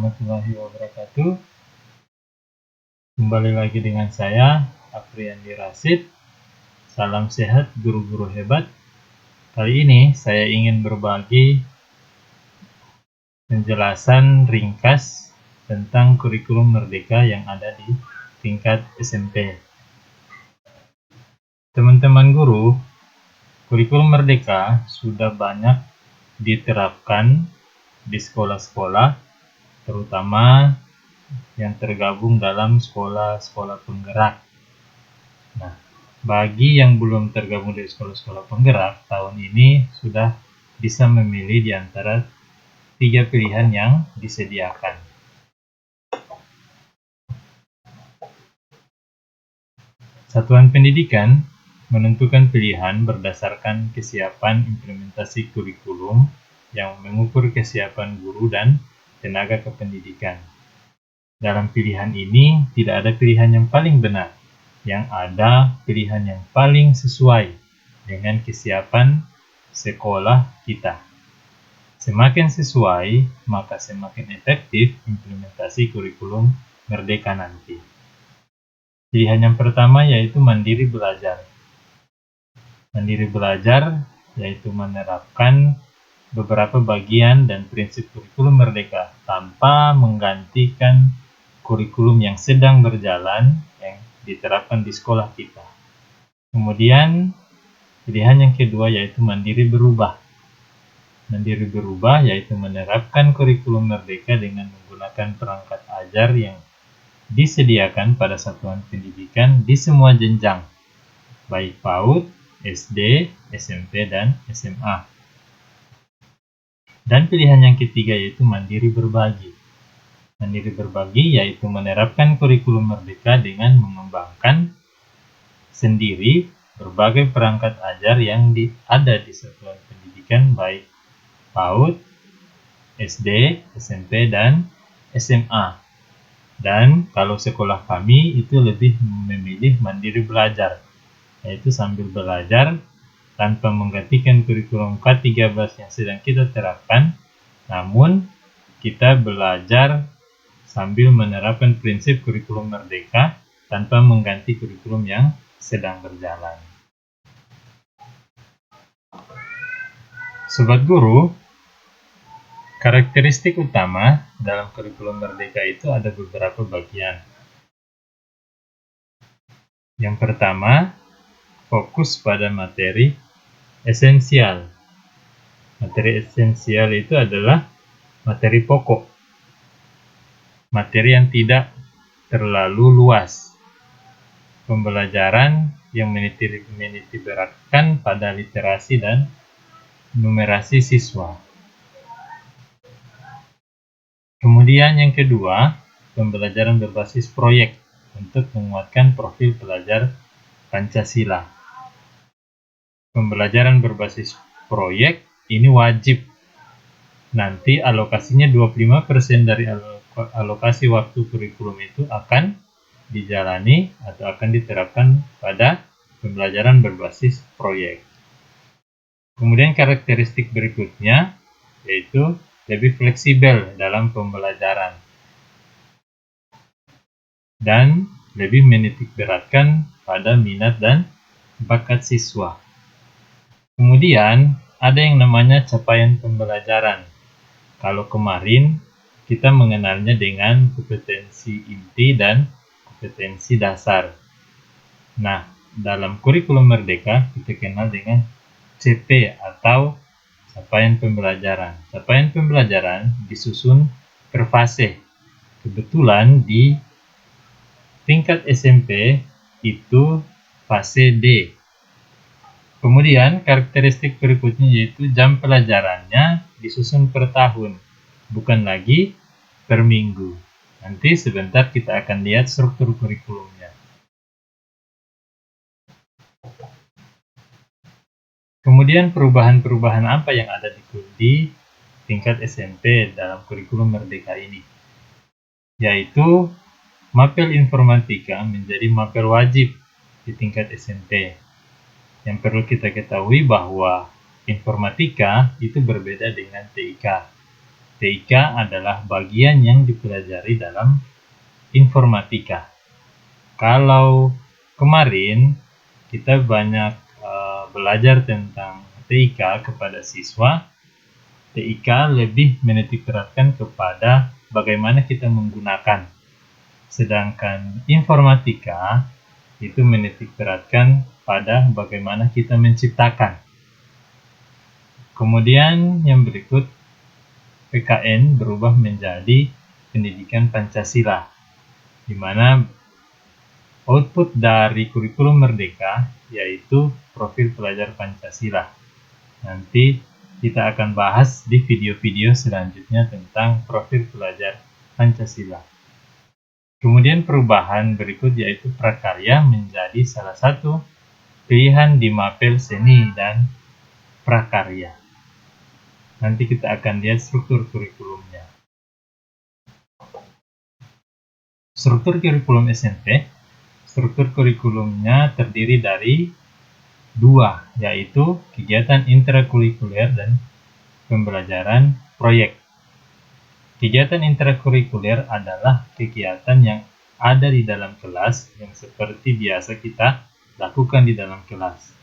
warahmatullahi wabarakatuh. Kembali lagi dengan saya, Afriandi Rasid. Salam sehat guru-guru hebat. Kali ini saya ingin berbagi penjelasan ringkas tentang kurikulum merdeka yang ada di tingkat SMP. Teman-teman guru, kurikulum merdeka sudah banyak diterapkan di sekolah-sekolah, terutama yang tergabung dalam sekolah-sekolah penggerak. Nah, bagi yang belum tergabung di sekolah-sekolah penggerak, tahun ini sudah bisa memilih di antara 3 pilihan yang disediakan. Satuan pendidikan menentukan pilihan berdasarkan kesiapan implementasi kurikulum yang mengukur kesiapan guru dan tenaga kependidikan. Dalam pilihan ini tidak ada pilihan yang paling benar, yang ada pilihan yang paling sesuai dengan kesiapan sekolah kita. Semakin sesuai, maka semakin efektif implementasi kurikulum merdeka nanti. Pilihan yang pertama yaitu mandiri belajar. Mandiri belajar yaitu menerapkan beberapa bagian dan prinsip kurikulum merdeka tanpa menggantikan kurikulum yang sedang berjalan yang diterapkan di sekolah kita. Kemudian pilihan yang kedua yaitu mandiri berubah. Mandiri berubah yaitu menerapkan kurikulum merdeka dengan menggunakan perangkat ajar yang disediakan pada satuan pendidikan di semua jenjang, baik PAUD, SD, SMP, dan SMA. Dan pilihan yang ketiga yaitu mandiri berbagi. Mandiri berbagi yaitu menerapkan kurikulum merdeka dengan mengembangkan sendiri berbagai perangkat ajar yang ada di satuan pendidikan baik PAUD, SD, SMP, dan SMA. Dan kalau sekolah kami itu lebih memilih mandiri belajar, yaitu sambil belajar tanpa menggantikan kurikulum K13 yang sedang kita terapkan, namun kita belajar sambil menerapkan prinsip kurikulum merdeka tanpa mengganti kurikulum yang sedang berjalan. Sobat guru, karakteristik utama dalam kurikulum merdeka itu ada beberapa bagian. Yang pertama, fokus pada materi esensial. Materi esensial itu adalah materi pokok. Materi yang tidak terlalu luas. Pembelajaran yang menitikberatkan pada literasi dan numerasi siswa. Kemudian yang kedua, pembelajaran berbasis proyek untuk menguatkan profil pelajar Pancasila. Pembelajaran berbasis proyek ini wajib. Nanti alokasinya 25% dari alokasi waktu kurikulum itu akan dijalani atau akan diterapkan pada pembelajaran berbasis proyek. Kemudian karakteristik berikutnya yaitu lebih fleksibel dalam pembelajaran dan lebih menitikberatkan pada minat dan bakat siswa. Kemudian ada yang namanya capaian pembelajaran. Kalau kemarin kita mengenalnya dengan kompetensi inti dan kompetensi dasar. Nah, dalam kurikulum merdeka kita kenal dengan CP atau capaian pembelajaran. Capaian pembelajaran disusun per fase. Kebetulan di tingkat SMP itu fase D. Kemudian karakteristik berikutnya yaitu jam pelajarannya disusun per tahun, bukan lagi per minggu. Nanti sebentar kita akan lihat struktur kurikulumnya. Kemudian perubahan-perubahan apa yang ada di tingkat SMP dalam kurikulum merdeka ini? Yaitu mapel informatika menjadi mapel wajib di tingkat SMP. Yang perlu kita ketahui bahwa informatika itu berbeda dengan TIK. TIK adalah bagian yang dipelajari dalam informatika. Kalau kemarin kita banyak belajar tentang TIK kepada siswa, TIK lebih menitikberatkan kepada bagaimana kita menggunakan. Sedangkan informatika itu menitikberatkan pada bagaimana kita menciptakan. Kemudian yang berikut, PKN berubah menjadi pendidikan Pancasila, di mana output dari kurikulum Merdeka yaitu profil pelajar Pancasila. Nanti kita akan bahas di video-video selanjutnya tentang profil pelajar Pancasila. Kemudian perubahan berikut yaitu prakarya menjadi salah satu pilihan di mapel seni dan prakarya. Nanti kita akan lihat struktur kurikulumnya. Struktur kurikulum SMP, struktur kurikulumnya terdiri dari dua, yaitu kegiatan intrakurikuler dan pembelajaran proyek. Kegiatan intrakurikuler adalah kegiatan yang ada di dalam kelas yang seperti biasa kita lakukan di dalam kelas.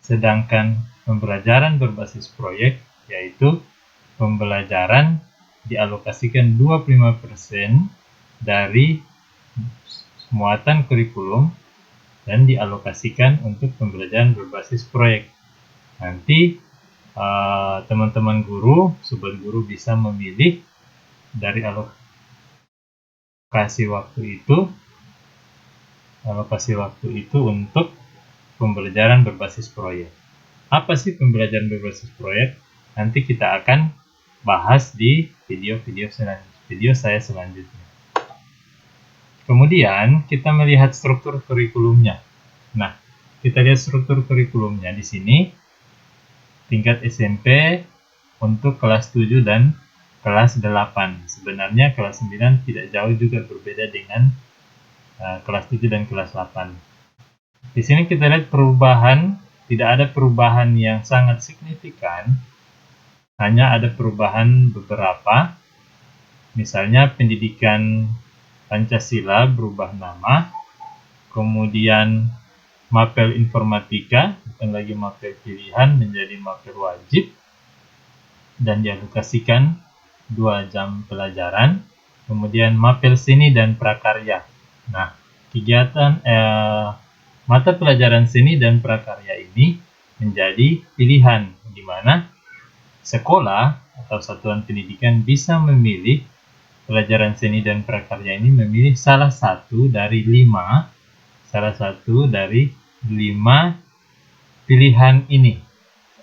Sedangkan pembelajaran berbasis proyek yaitu pembelajaran dialokasikan 25% dari muatan kurikulum dan dialokasikan untuk pembelajaran berbasis proyek. Nanti teman-teman guru, sobat guru bisa memilih dari alokasi waktu itu untuk pembelajaran berbasis proyek. Apa sih pembelajaran berbasis proyek? Nanti kita akan bahas di video saya selanjutnya. Kemudian kita melihat struktur kurikulumnya. Nah, kita lihat struktur kurikulumnya di sini. Tingkat SMP untuk kelas 7 dan kelas 8. Sebenarnya kelas 9 tidak jauh juga berbeda dengan kelas 7 dan kelas 8. Di sini kita lihat perubahan, tidak ada perubahan yang sangat signifikan, hanya ada perubahan beberapa. Misalnya pendidikan Pancasila berubah nama, kemudian mapel informatika, bukan lagi mapel pilihan, menjadi mapel wajib, dan dialokasikan 2 jam pelajaran. Kemudian mapel seni dan prakarya. Nah, kegiatan mata pelajaran seni dan prakarya ini menjadi pilihan, di mana sekolah atau satuan pendidikan bisa memilih pelajaran seni dan prakarya ini, memilih salah satu dari 5 pilihan ini,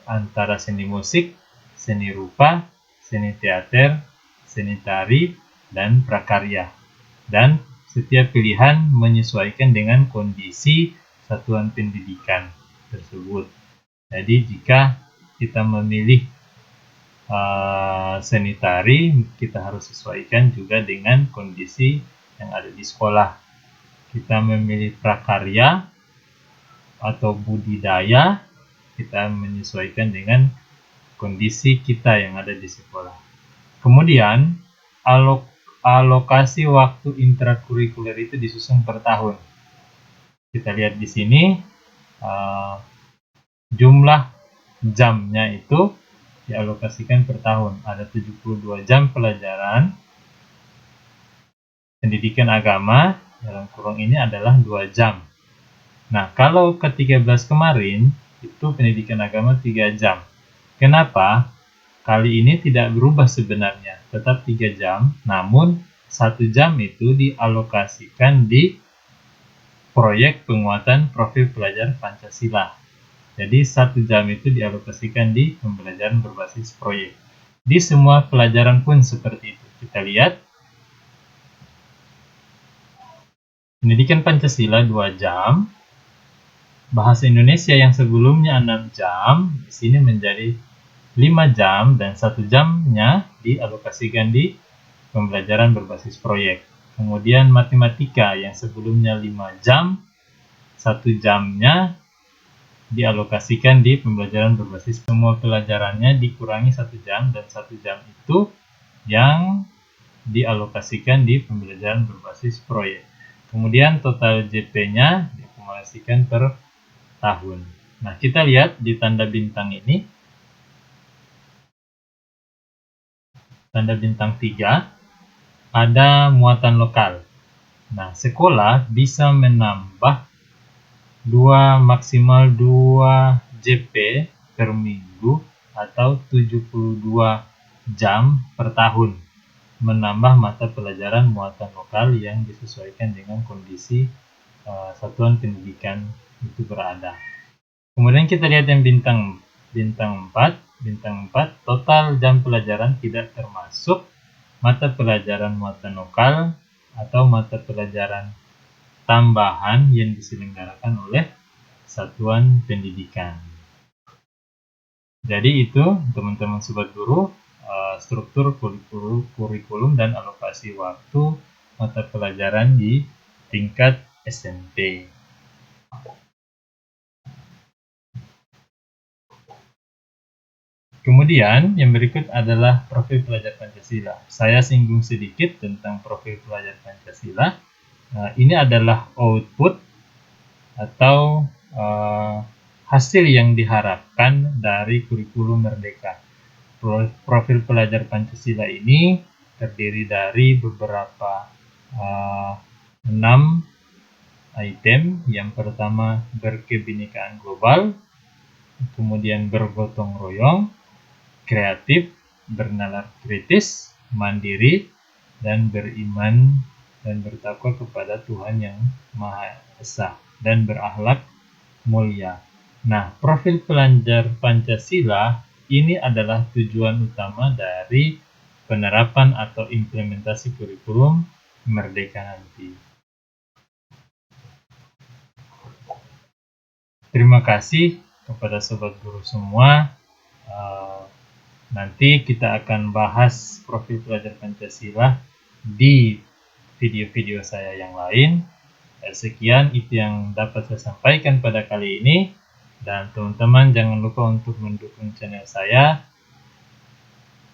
antara seni musik, seni rupa, seni teater, seni tari, dan prakarya. Dan setiap pilihan menyesuaikan dengan kondisi satuan pendidikan tersebut. Jadi jika kita memilih seni tari, kita harus sesuaikan juga dengan kondisi yang ada di sekolah. Kita memilih prakarya atau budidaya, kita menyesuaikan dengan kondisi kita yang ada di sekolah. Kemudian alokasi waktu intrakurikuler itu disusun per tahun. Kita lihat di sini jumlah jamnya itu dialokasikan per tahun. Ada 72 jam pelajaran pendidikan agama, dalam kurung ini adalah 2 jam. Nah, kalau ke-13 kemarin itu pendidikan agama 3 jam. Kenapa? Kali ini tidak berubah sebenarnya, tetap 3 jam, namun 1 jam itu dialokasikan di proyek penguatan profil pelajar Pancasila. Jadi 1 jam itu dialokasikan di pembelajaran berbasis proyek. Di semua pelajaran pun seperti itu. Kita lihat. Pendidikan Pancasila 2 jam. Bahasa Indonesia yang sebelumnya 6 jam, di sini menjadi 5 jam dan 1 jamnya dialokasikan di pembelajaran berbasis proyek. Kemudian matematika yang sebelumnya 5 jam, 1 jamnya dialokasikan di pembelajaran berbasis. Semua pelajarannya dikurangi 1 jam dan 1 jam itu yang dialokasikan di pembelajaran berbasis proyek. Kemudian total JP-nya diakumulasikan per tahun. Nah, kita lihat di tanda bintang ini, tanda bintang 3, ada muatan lokal. Nah, sekolah bisa menambah maksimal 2 JP per minggu atau 72 jam per tahun menambah mata pelajaran muatan lokal yang disesuaikan dengan kondisi satuan pendidikan itu berada. Kemudian kita lihat yang bintang 4. Bintang 4, total jam pelajaran tidak termasuk mata pelajaran muatan lokal atau mata pelajaran tambahan yang diselenggarakan oleh satuan pendidikan. Jadi itu teman-teman sobat guru, struktur kurikulum dan alokasi waktu mata pelajaran di tingkat SMP. Kemudian yang berikut adalah profil pelajar Pancasila. Saya singgung sedikit tentang profil pelajar Pancasila. Ini adalah output atau hasil yang diharapkan dari kurikulum Merdeka. Profil pelajar Pancasila ini terdiri dari beberapa 6 item. Yang pertama, berkebinekaan global, kemudian bergotong royong, kreatif, bernalar kritis, mandiri, dan beriman dan bertakwa kepada Tuhan yang Maha Esa, dan berakhlak mulia. Nah, profil pelajar Pancasila ini adalah tujuan utama dari penerapan atau implementasi kurikulum Merdeka nanti. Terima kasih kepada sobat guru semua. Nanti kita akan bahas profil pelajar Pancasila di video-video saya yang lain. Sekian itu yang dapat saya sampaikan pada kali ini. Dan teman-teman jangan lupa untuk mendukung channel saya